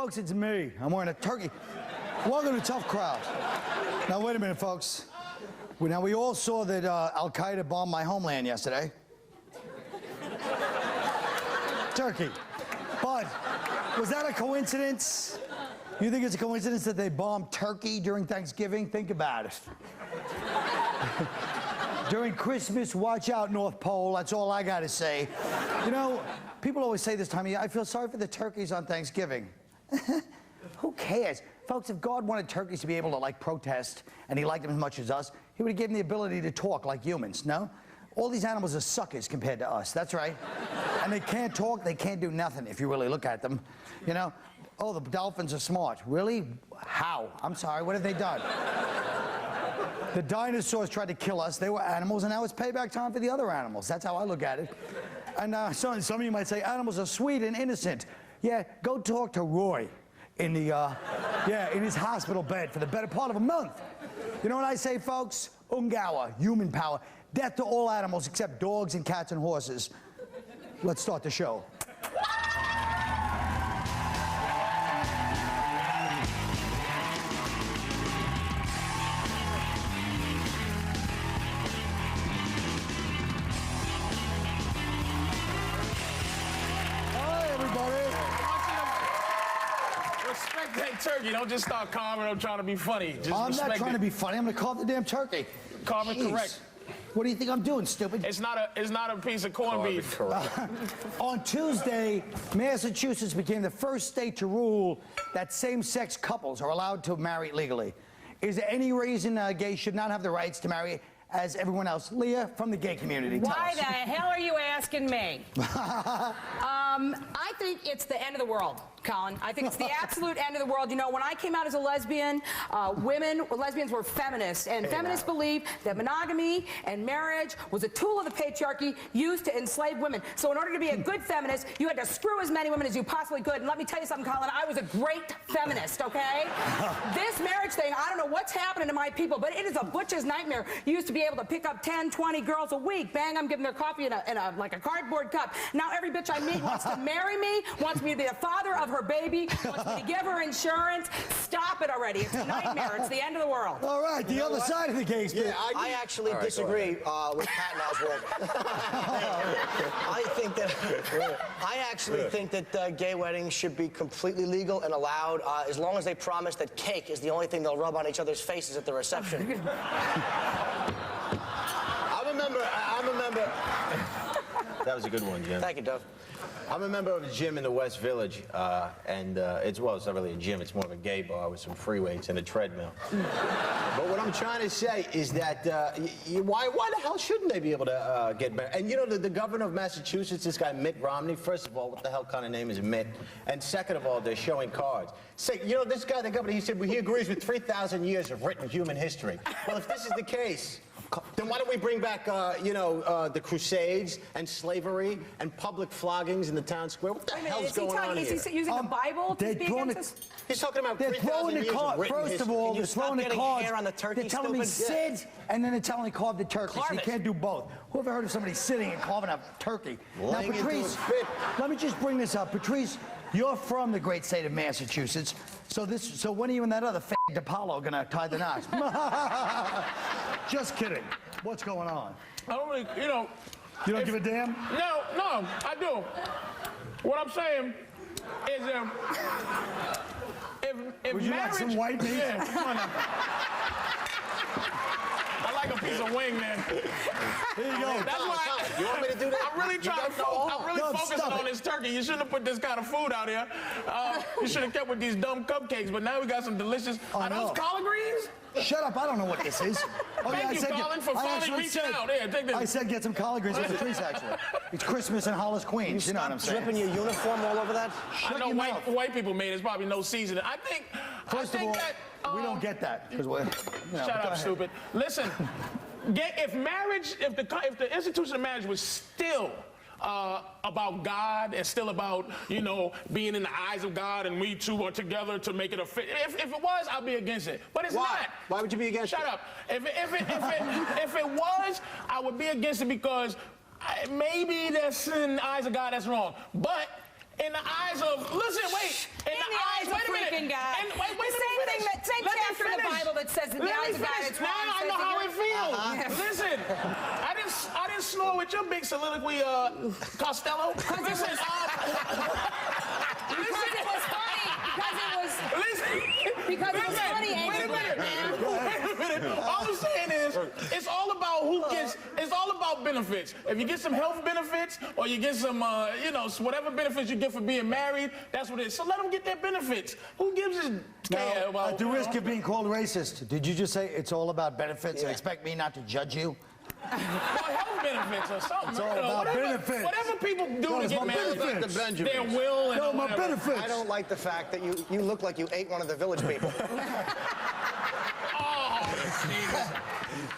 Folks, it's me. I'm wearing a turkey. Welcome to Tough Crowd. Now, wait a minute, folks. Now, we all saw that Al-Qaeda bombed my homeland yesterday. Turkey. But was that a coincidence? You think it's a coincidence that they bombed Turkey during Thanksgiving? Think about it. During Christmas, watch out, North Pole. That's all I gotta say. You know, people always say this time of year, I feel sorry for the turkeys on Thanksgiving. Who cares? Folks, if God wanted turkeys to be able to, like, protest, and he liked them as much as us, he would have given them the ability to talk like humans, no? All these animals are suckers compared to us, that's right. And they can't talk, they can't do nothing if you really look at them, you know? Oh, the dolphins are smart. Really? How? I'm sorry, what have they done? The dinosaurs tried to kill us, they were animals, and now it's payback time for the other animals. That's how I look at it. And some of you might say, animals are sweet and innocent. Yeah, go talk to Roy in the, in his hospital bed for the better part of a month. You know what I say, folks? Ungawa, human power. Death to all animals except dogs and cats and horses. Let's start the show. Respect that turkey. Don't just start carving up trying to be funny. Just I'm not trying to be funny. I'm going to carve the damn turkey. Carve it correct. What do you think I'm doing, stupid? It's not a piece of corned beef. On Tuesday, Massachusetts became the first state to rule that same-sex couples are allowed to marry legally. Is there any reason gays should not have the rights to marry as everyone else? Leah, from the gay community, tell Why us. the hell are you asking me? I think it's the end of the world, Colin. I think it's the absolute end of the world. You know, when I came out as a lesbian, lesbians were feminists, and feminists believed that monogamy and marriage was a tool of the patriarchy used to enslave women. So in order to be a good feminist, you had to screw as many women as you possibly could. And let me tell you something, Colin, I was a great feminist, okay? This marriage thing, I don't know what's happening to my people, but it is a butch's nightmare. You used to be able to pick up 10, 20 girls a week. Bang, I'm giving their coffee in a like a cardboard cup. Now every bitch I meet wants to marry me, wants me to be the father of her baby, wants me to give her insurance. Stop it already. It's a nightmare. It's the end of the world. All right, the other side of the case. Yeah, I actually disagree with Pat Oswald. I actually think that gay weddings should be completely legal and allowed as long as they promise that cake is the only thing they'll rub on each other's faces at the reception. I'm a member. That was a good one, Jim. Thank you, Dov. I'm a member of a gym in the West Village, and it's not really a gym, it's more of a gay bar with some free weights and a treadmill. But what I'm trying to say is that why the hell shouldn't they be able to get married? And you know, the governor of Massachusetts, this guy Mitt Romney, first of all, what the hell kind of name is Mitt? And second of all, they're showing cards. Say, you know, this guy, the governor, he said, well, he agrees with 3,000 years of written human history. Well, if this is the case, then why don't we bring back, the Crusades and slavery and public floggings in the town square? What the hell's going on here? Is he using the Bible to speak against this? He's talking about They're throwing the card. First of all, they're throwing the cards. Hair on the turkey, they're telling me sit, and then they're telling me carve the turkey. So you can't do both. Who ever heard of somebody sitting and carving a turkey? Now, Patrice, let me just bring this up. Patrice, you're from the great state of Massachusetts. So when are you and that other f***ing Apollo gonna tie the knots? Just kidding. What's going on? I don't really, you know. You don't give a damn? No, I do. What I'm saying is, if Would you marriage, like some white meat? Yeah, come on now. I like a piece of wing, man. Here you go. That's why You want me to do that? I'm really trying to focusing on this turkey. You shouldn't have put this kind of food out here. You should have kept with these dumb cupcakes, but now we got some delicious. Are those collard greens? Shut up, I don't know what this is. Thank you, Colin, for finally reaching out. Here, take this. I said get some collard greens with Patrice, actually. It's Christmas in Hollis, Queens. You know what I'm saying? Dripping your uniform all over that? I know white people made it. It's probably no seasoning. I think that we don't get that. Because we're, shut up, stupid. Listen, if the institution of marriage was still about God and still about, being in the eyes of God and we two are together to make it a fit. If it was, I'd be against it. But it's not. Why would you be against it? Shut up. If it was, I would be against it because maybe that's in the eyes of God that's wrong. But in the eyes of, listen, wait. In the eyes of freaking God. And wait, the same thing, that same chapter in the Bible that says in the eyes of God, it's wrong. Now I know how it feels. Listen, I didn't snore with your big soliloquy, Costello. Listen, because it was funny, Wait a minute. All I'm saying is, it's all about who gets. It's all about benefits. If you get some health benefits, or you get some, whatever benefits you get for being married, that's what it is. So let them get their benefits. Who gives a care about? At the risk of being called racist, did you just say it's all about benefits and expect me not to judge you? Well, health benefits or something. It's all about benefits. Whatever people do to get married, their will and No, my whatever. benefits. I don't like the fact that you look like you ate one of the village people.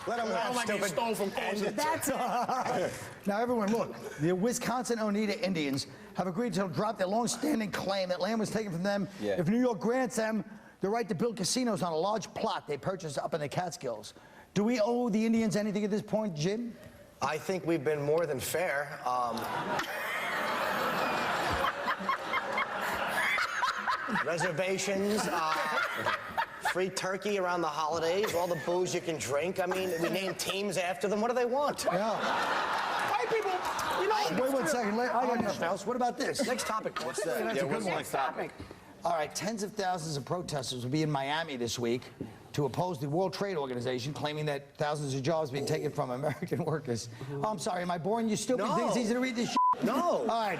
Let them laugh, Like you stole from culture. That's it. Now, everyone, look. The Wisconsin Oneida Indians have agreed to drop their long-standing claim that land was taken from them if New York grants them the right to build casinos on a large plot they purchased up in the Catskills. Do we owe the Indians anything at this point, Jim? I think we've been more than fair. Reservations, free turkey around the holidays, all the booze you can drink. I mean, we name teams after them. What do they want? Yeah. White people, Wait 1 second. I got nothing else. What about this? Next topic. What's that? That's a good one. All right, tens of thousands of protesters will be in Miami this week to oppose the World Trade Organization, claiming that thousands of jobs being taken from American workers. Oh, I'm sorry, am I boring you stupid? No. Think it's easy to read this shit? No. All right.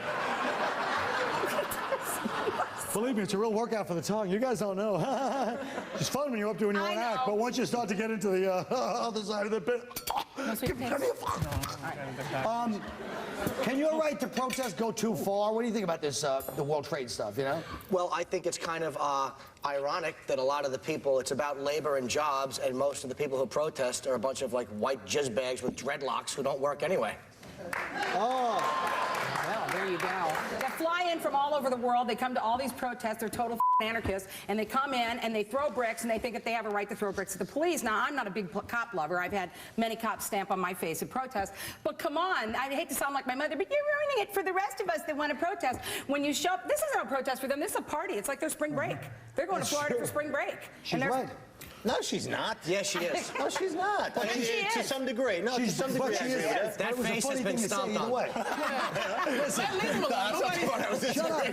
Believe me, it's a real workout for the tongue. You guys don't know. It's fun when you're up doing your own act, but once you start to get into the other side of the bit... Can your right to protest go too far? What do you think about this, the World Trade stuff, you know? Well, I think it's kind of ironic that a lot of the people, it's about labor and jobs, and most of the people who protest are a bunch of, like, white jizzbags with dreadlocks who don't work anyway. Well, there you go. They fly in from all over the world. They come to all these protests. They're total anarchists. And they come in and they throw bricks and they think that they have a right to throw bricks at the police. Now, I'm not a big cop lover. I've had many cops stamp on my face at protests. But come on. I hate to sound like my mother, but you're ruining it for the rest of us that want to protest. When you show up, this isn't a protest for them. This is a party. It's like their spring break. They're going to Florida for spring break. She's right. No, she's not. Yes, she is. No, she's not. Well, she is. To some degree. No, to some degree. She is. That face has been stomped on. Listen, shut up.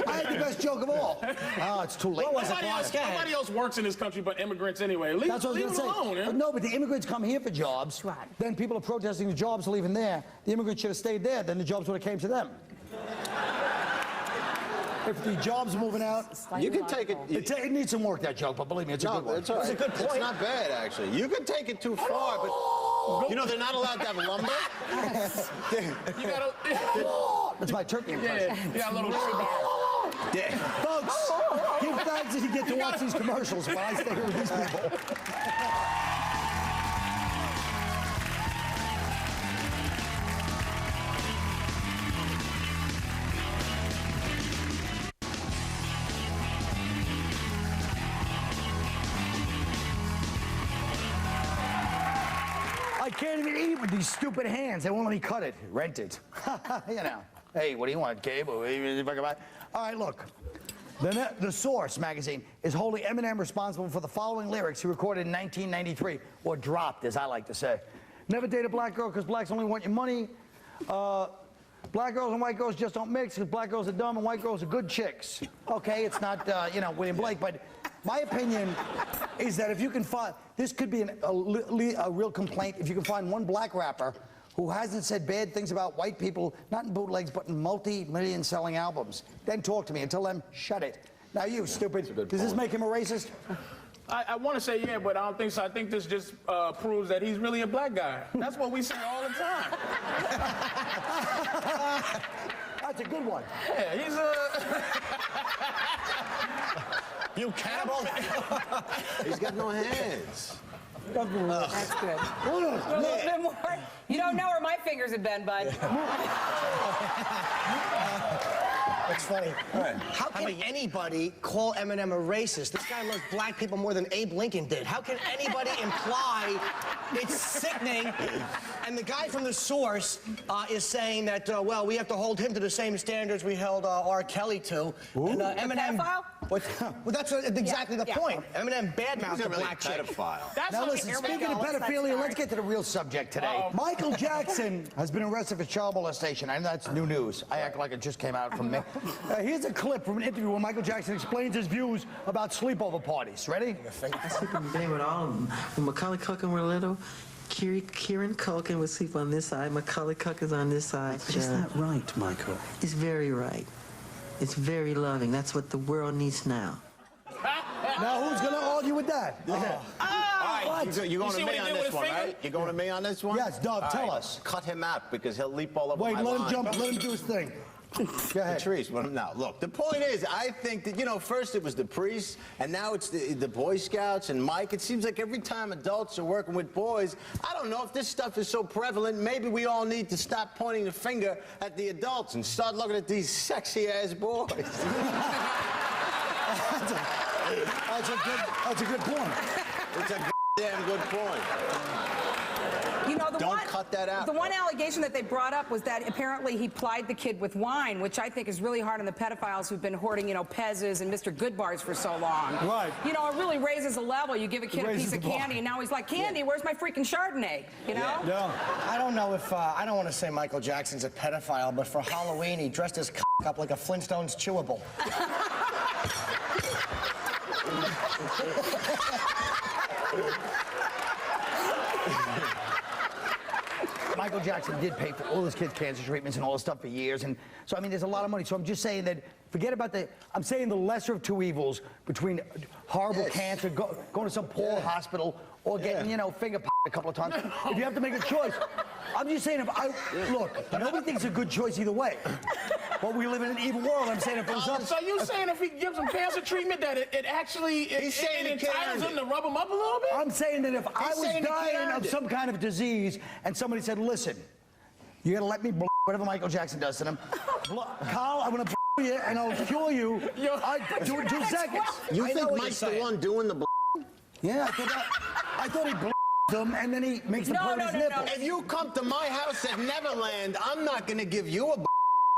I had the best joke of all. Oh, it's too late. Nobody else works in this country but immigrants anyway. Leave That's what I was them going to say. alone. Yeah? No, but the immigrants come here for jobs. Right. Then people are protesting the jobs, leaving there. The immigrants should have stayed there. Then the jobs would have came to them. If the jobs are moving out, You can take it. it needs some work, that joke, but believe me, it's a good one. It's all right. It's a good point. It's not bad, actually. You can take it too far, but you know they're not allowed to have lumber. You gotta. That's my turkey impression. Yeah, a little cigar. Folks, give thanks that you get to watch these commercials while I stay here with these people. I can't even eat with these stupid hands. They won't let me cut it. Rent it. You know. Hey, what do you want, Gabe? All right, look. The Source magazine is holding Eminem responsible for the following lyrics he recorded in 1993, or dropped, as I like to say. Never date a black girl because blacks only want your money. Black girls and white girls just don't mix because black girls are dumb and white girls are good chicks. Okay, it's not, William Blake, but my opinion is that if you can find, this could be a real complaint, if you can find one black rapper who hasn't said bad things about white people, not in bootlegs, but in multi-million selling albums, then talk to me. Until then, shut it. Now you, stupid, does this make him a racist? I want to say yeah, but I don't think so. I think this just proves that he's really a black guy. That's what we say all the time. That's a good one. Yeah, he's a... You cannibal! He's got no hands. That's good. A little bit more. You don't know where my fingers have been, bud. That's funny. How can anybody call Eminem a racist? This guy loves black people more than Abe Lincoln did. How can anybody imply it's sickening? And the guy from The Source is saying that, well, we have to hold him to the same standards we held R. Kelly to. And Eminem... Pedophile? Well, that's exactly the point. Eminem badmouthed the black chick. That's Now how listen, here we speaking go. of pedophilia, let's get to the real subject today. Michael Jackson has been arrested for child molestation. I know that's new news. I act like it just came out from me. Here's a clip from an interview where Michael Jackson explains his views about sleepover parties. Ready? I sleep in bed with all of them. When Macaulay Culkin were little, Kieran Culkin would sleep on this side, Macaulay Culkin's on this side. Is that right, Michael? It's very right. It's very loving. That's what the world needs now. Now, who's going to argue with that? All right, you're going to me on this one, right? You're going to me on this one? Yes, Dov, tell us. Cut him out because he'll leap all over Wait, my let him line. jump, let him do his thing. Go ahead. Patrice, now, look, the point is, I think that, you know, first it was the priests, and now it's the Boy Scouts and Mike. It seems like every time adults are working with boys, I don't know if this stuff is so prevalent, maybe we all need to stop pointing the finger at the adults and start looking at these sexy-ass boys. That's a good point. It's a damn good point. You know, Don't cut that out. The one allegation that they brought up was that apparently he plied the kid with wine, which I think is really hard on the pedophiles who've been hoarding, you know, Pez's and Mr. Goodbars for so long. Right. You know, it really raises the level. You give a kid a piece of candy, and now he's like, candy, where's my freaking Chardonnay? You know? Yeah. I don't know if, I don't want to say Michael Jackson's a pedophile, but for Halloween, he dressed his up like a Flintstones chewable. Michael Jackson did pay for all his kids' cancer treatments and all this stuff for years, and so I mean, there's a lot of money. So I'm just saying that forget about I'm saying the lesser of two evils between horrible cancer, going to some poor hospital, or getting you know finger a couple of times. If you have to make a choice, I'm just saying look, nobody thinks it's a good choice either way. But we live in an evil world. I'm saying if it was up. So you saying if he gives him cancer treatment that it actually it entitles him to rub him up a little bit? I'm saying that if I was dying of some kind of disease and somebody said, listen, you gotta let me blow whatever Michael Jackson does to them. Carl, I'm gonna blow you and I'll cure you. I do it in 2 seconds. You think Mike's the one doing the blow? Yeah, I thought he blew them and then he makes them put his nipple. If you come to my house at Neverland, I'm not gonna give you a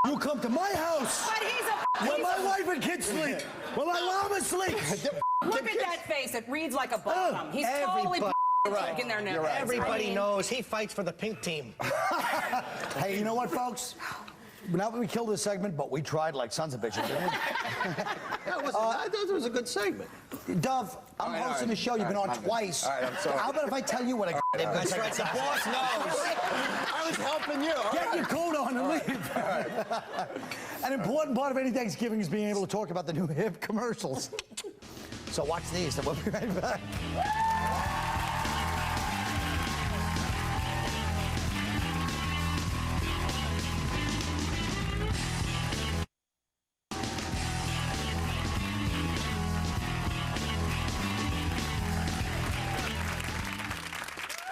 You come to my house. But he's where my wife and kids sleep. Where my llama sleeps. Look at that face. It reads like a bottom. He's totally in there now. Everybody knows he fights for the pink team. Hey, you know what, folks? Not that we killed this segment, but we tried like sons of bitches. I thought it was a good segment. Dov, I'm hosting the show. You've been on twice. All right, I'm sorry. How about if I tell you what a goddamn good segment? The boss knows. I was helping you. Get your coat on and leave. An important part of any Thanksgiving is being able to talk about the new hip commercials. So watch these, and we'll be right back.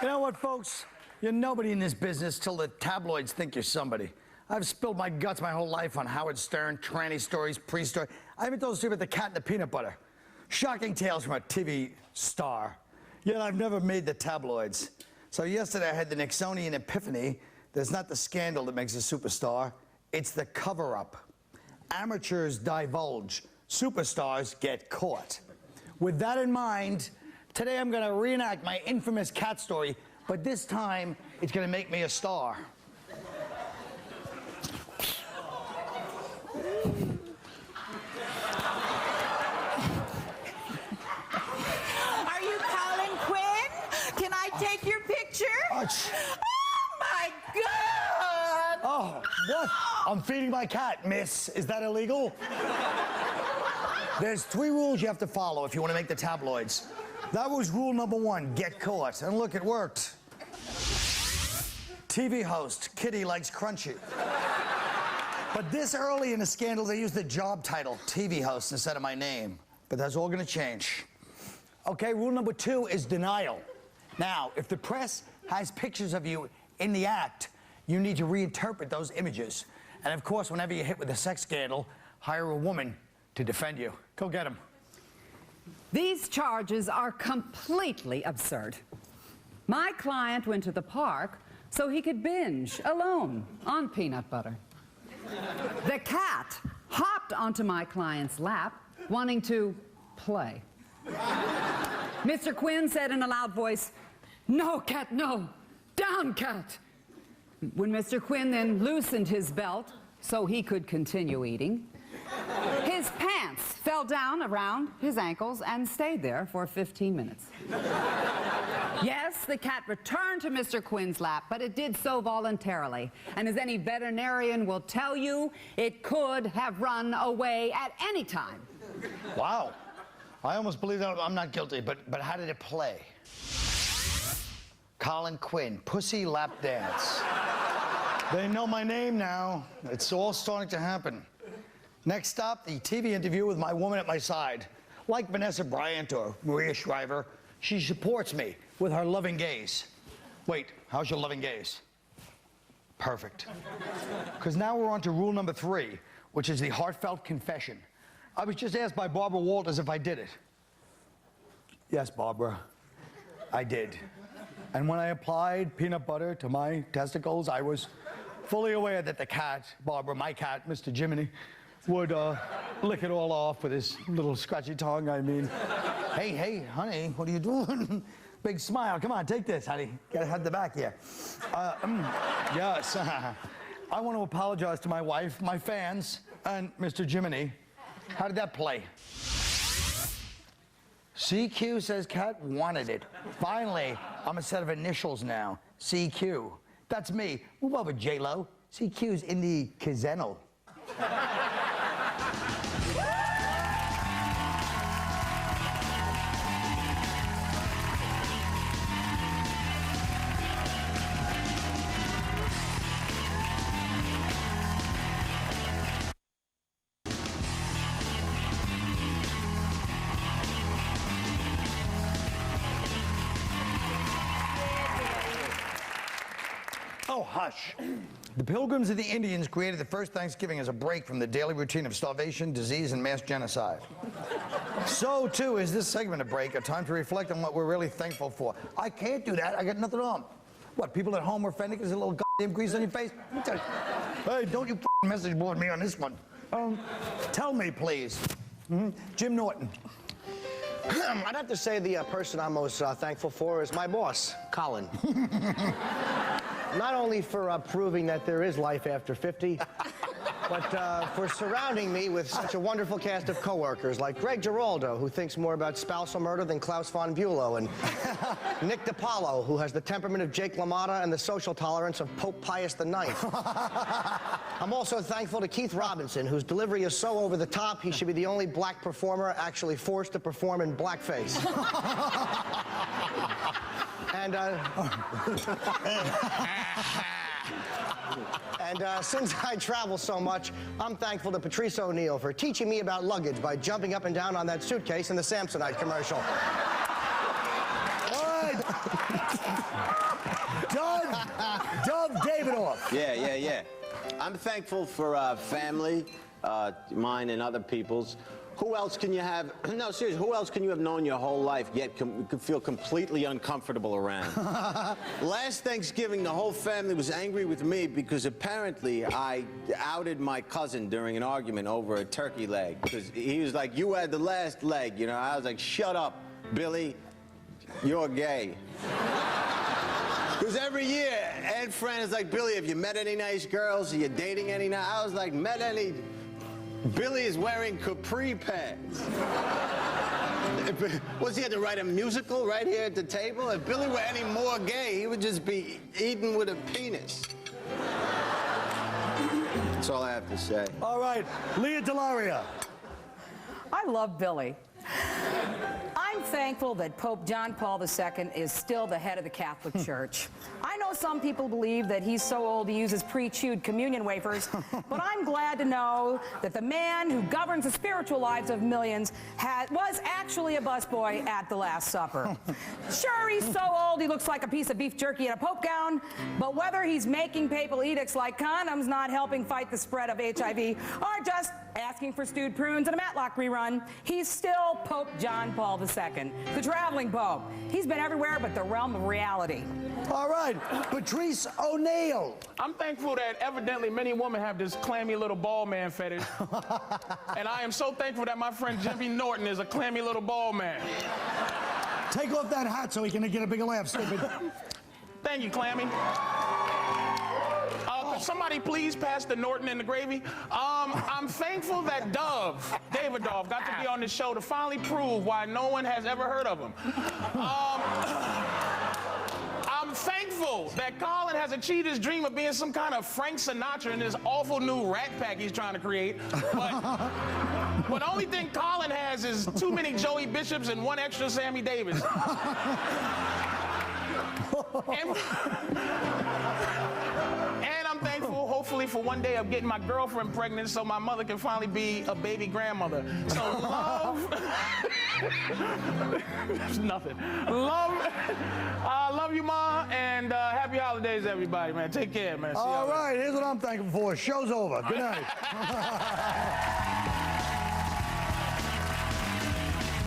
You know what, folks? You're nobody in this business till the tabloids think you're somebody. I've spilled my guts my whole life on Howard Stern, tranny stories, pre-story. I even told the story about the cat and the peanut butter. Shocking tales from a TV star. Yet I've never made the tabloids. So yesterday I had the Nixonian epiphany. There's not the scandal that makes a superstar. It's the cover-up. Amateurs divulge. Superstars get caught. With that in mind, today I'm gonna reenact my infamous cat story, but this time it's gonna make me a star. Are you Colin Quinn? Can I take your picture? Oh my God! Oh, what? I'm feeding my cat, miss. Is that illegal? There's 3 rules you have to follow if you want to make the tabloids. That was rule number 1, get caught. And look, it worked. TV host, Kitty likes crunchy. But this early in the scandal, they used the job title, TV host, instead of my name. But that's all gonna change. Okay, rule number 2 is denial. Now, if the press has pictures of you in the act, you need to reinterpret those images. And of course, whenever you're hit with a sex scandal, hire a woman to defend you. Go get him. These charges are completely absurd. My client went to the park so he could binge alone on peanut butter. The cat hopped onto my client's lap wanting to play. Mr. Quinn said in a loud voice, "No, cat, no. Down, cat." When Mr. Quinn then loosened his belt so he could continue eating, his pants fell down around his ankles and stayed there for 15 minutes. Yes, the cat returned to Mr. Quinn's lap, but it did so voluntarily. And as any veterinarian will tell you, it could have run away at any time. Wow. I almost believe that I'm not guilty, but how did it play? Colin Quinn, Pussy Lap Dance. They know my name now. It's all starting to happen. Next stop, the TV interview with my woman at my side. Like Vanessa Bryant or Maria Shriver, she supports me with her loving gaze. Wait, how's your loving gaze? Perfect. Because now we're on to rule number 3, which is the Heartfelt Confession. I was just asked by Barbara Walters if I did it. Yes, Barbara, I did. And when I applied peanut butter to my testicles, I was fully aware that the cat, Barbara, my cat, Mr. Jiminy, would lick it all off with his little scratchy tongue. I mean, hey, honey, what are you doing? Big smile. Come on, take this, honey. Gotta have the back here. Yes. I want to apologize to my wife, my fans, and Mr. Jiminy. How did that play? CQ says cat wanted it. Finally, I'm a set of initials now. CQ. That's me. Move over, J-Lo. CQ's in the Kazeno. Oh, hush. The Pilgrims and the Indians created the first Thanksgiving as a break from the daily routine of starvation, disease, and mass genocide. So, too, is this segment a break, a time to reflect on what we're really thankful for. I can't do that. I got nothing on. What, people at home are offended because there's a little goddamn grease on your face? Hey, don't you message board me on this one. Tell me, please. Jim Norton. I'd have to say the person I'm most thankful for is my boss, Colin. Not only for proving that there is life after 50, but for surrounding me with such a wonderful cast of coworkers like Greg Giraldo, who thinks more about spousal murder than Klaus von Bülow, and Nick DiPaolo, who has the temperament of Jake LaMotta and the social tolerance of Pope Pius IX. I'm also thankful to Keith Robinson, whose delivery is so over the top, he should be the only black performer actually forced to perform in blackface. And since I travel so much, I'm thankful to Patrice O'Neill for teaching me about luggage by jumping up and down on that suitcase in the Samsonite commercial. All right. Dov Davidoff. Yeah. I'm thankful for family, mine and other people's. Who else can you have, no, seriously, who else can you have known your whole life yet could feel completely uncomfortable around? Last Thanksgiving, the whole family was angry with me because apparently I outed my cousin during an argument over a turkey leg. Because he was like, you had the last leg, you know? I was like, shut up, Billy, you're gay. Because every year, Ed Friend is like, Billy, have you met any nice girls? Are you dating any nice? I was like, met any... Billy is wearing capri pants. Was he had to write a musical right here at the table? If Billy were any more gay, he would just be eating with a penis. That's all I have to say. All right, Lea Delaria. I love Billy. I'm thankful that Pope John Paul II is still the head of the Catholic Church. I know some people believe that he's so old he uses pre-chewed communion wafers, but I'm glad to know that the man who governs the spiritual lives of millions was actually a busboy at the Last Supper. Sure, he's so old he looks like a piece of beef jerky in a pope gown, but whether he's making papal edicts like condoms not helping fight the spread of HIV or just asking for stewed prunes and a Matlock rerun. He's still Pope John Paul II, the traveling Pope. He's been everywhere but the realm of reality. All right, Patrice O'Neill. I'm thankful that evidently many women have this clammy little ball man fetish. And I am so thankful that my friend Jimmy Norton is a clammy little ball man. Take off that hat so he can get a bigger laugh, stupid. Thank you, Clammy. Could somebody please pass the Norton and the gravy? I'm thankful that Dov Davidoff got to be on this show to finally prove why no one has ever heard of him. I'm thankful that Colin has achieved his dream of being some kind of Frank Sinatra in this awful new Rat Pack he's trying to create. But the only thing Colin has is too many Joey Bishops and one extra Sammy Davis. And I'm thankful, hopefully, for one day of getting my girlfriend pregnant so my mother can finally be a baby grandmother. So love... Nothing. Love you, Ma, and happy holidays, everybody, man. Take care, man. All right, here's what I'm thankful for. Show's over. Good night.